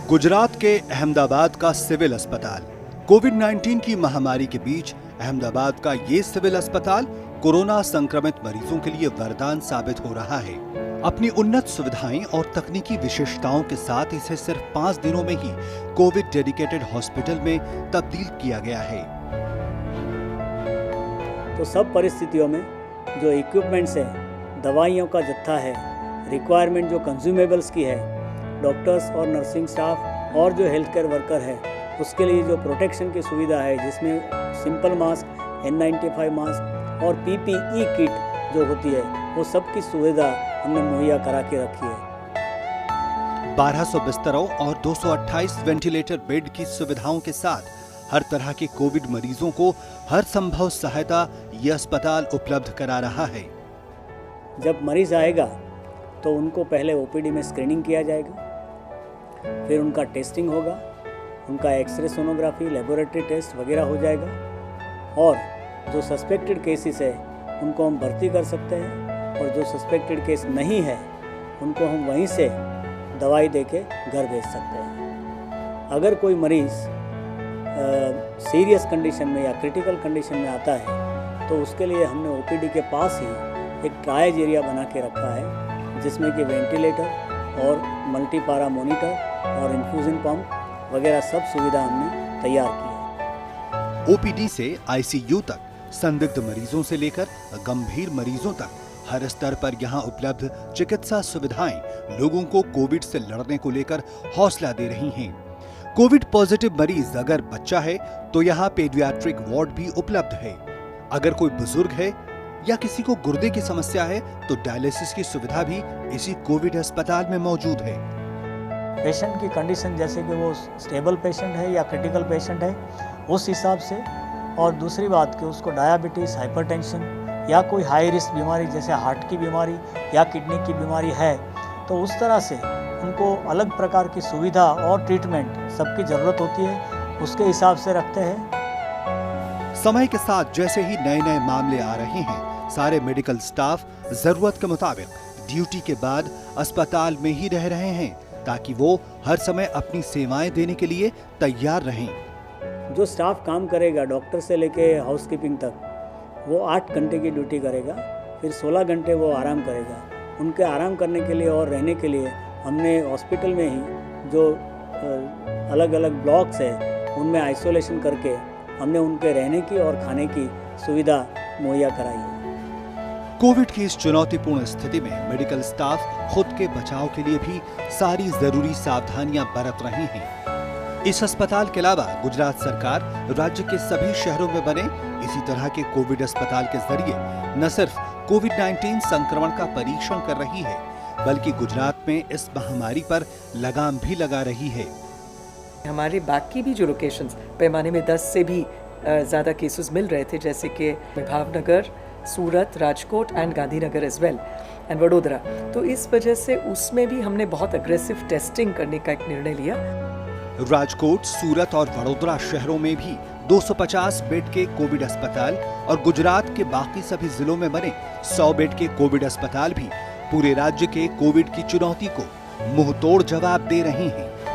गुजरात के अहमदाबाद का सिविल अस्पताल। कोविड-19 की महामारी के बीच अहमदाबाद का ये सिविल अस्पताल कोरोना संक्रमित मरीजों के लिए वरदान साबित हो रहा है। अपनी उन्नत सुविधाएं और तकनीकी विशेषताओं के साथ इसे सिर्फ 5 दिनों में ही कोविड डेडिकेटेड हॉस्पिटल में तब्दील किया गया है। तो सब परिस्थितियों में जो इक्विपमेंट्स है, दवाइयों का जत्था है, रिक्वायरमेंट जो कंज्यूमेबल्स की है, डॉक्टर्स और नर्सिंग स्टाफ और जो हेल्थ केयर वर्कर है, उसके लिए जो प्रोटेक्शन की सुविधा है, जिसमें सिंपल मास्क, N95 मास्क और PPE किट जो होती है, वो सब की सुविधा हमने मुहैया करा के रखी है। 1200 बिस्तरों और 228 वेंटिलेटर बेड की सुविधाओं के साथ हर तरह के कोविड मरीजों को हर संभव सहायता यह अस्पताल उपलब्ध करा रहा है। जब मरीज आएगा तो उनको पहले OPD में स्क्रीनिंग किया जाएगा, फिर उनका टेस्टिंग होगा, उनका एक्सरे सोनोग्राफी, लेबोरेटरी टेस्ट वगैरह हो जाएगा और जो सस्पेक्टेड केसेस है उनको हम भर्ती कर सकते हैं और जो सस्पेक्टेड केस नहीं है उनको हम वहीं से दवाई देके घर भेज सकते हैं। अगर कोई मरीज़ सीरियस कंडीशन में या क्रिटिकल कंडीशन में आता है तो उसके लिए हमने OPD के पास ही एक ट्रायज एरिया बना के रखा है, जिसमें कि वेंटिलेटर और मल्टीपारा मॉनिटर और इन्फ्यूजन पंप वगैरह सब सुविधा हमने तैयार की है। OPD से ICU तक, संदिग्ध मरीजों से लेकर गंभीर मरीजों तक हर स्तर पर यहां उपलब्ध चिकित्सा सुविधाएं लोगों को कोविड से लड़ने को लेकर हौसला दे रही हैं। कोविड पॉजिटिव मरीज अगर बच्चा है तो यहाँ पेडियाट्रिक वार्ड भी उपलब्ध है। अगर कोई बुजुर्ग है या किसी को गुर्दे की समस्या है तो डायलिसिस की सुविधा भी इसी कोविड अस्पताल में मौजूद है। पेशेंट की कंडीशन जैसे कि वो स्टेबल पेशेंट है या क्रिटिकल पेशेंट है, उस हिसाब से, और दूसरी बात कि उसको डायबिटीज़, हाइपरटेंशन या कोई हाई रिस्क बीमारी जैसे हार्ट की बीमारी या किडनी की बीमारी है, तो उस तरह से उनको अलग प्रकार की सुविधा और ट्रीटमेंट सबकी ज़रूरत होती है, उसके हिसाब से रखते हैं। समय के साथ जैसे ही नए नए मामले आ रहे हैं, सारे मेडिकल स्टाफ जरूरत के मुताबिक ड्यूटी के बाद अस्पताल में ही रह रहे हैं ताकि वो हर समय अपनी सेवाएं देने के लिए तैयार रहें। जो स्टाफ काम करेगा, डॉक्टर से लेके हाउसकीपिंग तक, वो 8 घंटे की ड्यूटी करेगा, फिर 16 घंटे वो आराम करेगा। उनके आराम करने के लिए और रहने के लिए हमने हॉस्पिटल में ही जो अलग अलग ब्लॉक्स है उनमें आइसोलेशन करके हमने उनके रहने की और खाने की सुविधा मुहैया कराई है। कोविड की इस चुनौतीपूर्ण स्थिति में मेडिकल स्टाफ खुद के बचाव के लिए भी सारी जरूरी सावधानियां बरत रहे हैं। इस अस्पताल के अलावा गुजरात सरकार राज्य के सभी शहरों में बने इसी तरह के कोविड अस्पताल के जरिए न सिर्फ कोविड-19 संक्रमण का परीक्षण कर रही है, बल्कि गुजरात में इस महामारी पर लगाम भी लगा रही है। हमारे बाकी भी जो लोकेशंस पैमाने में 10 से भी ज़्यादा केसेस मिल रहे थे, जैसे कि Bhavnagar, Surat, Rajkot and Gandhinagar as well and Vadodara, तो इस वजह से उसमें भी हमने बहुत अग्रेसिव टेस्टिंग करने का एक निर्णय लिया। राजकोट, सूरत और वडोदरा शहरों में भी 250 बेड के कोविड अस्पताल और गुजरात के बाकी सभी जिलों में बने 100 बेड के कोविड अस्पताल भी पूरे राज्य के कोविड की चुनौती को मुंह तोड़ जवाब दे रहे हैं।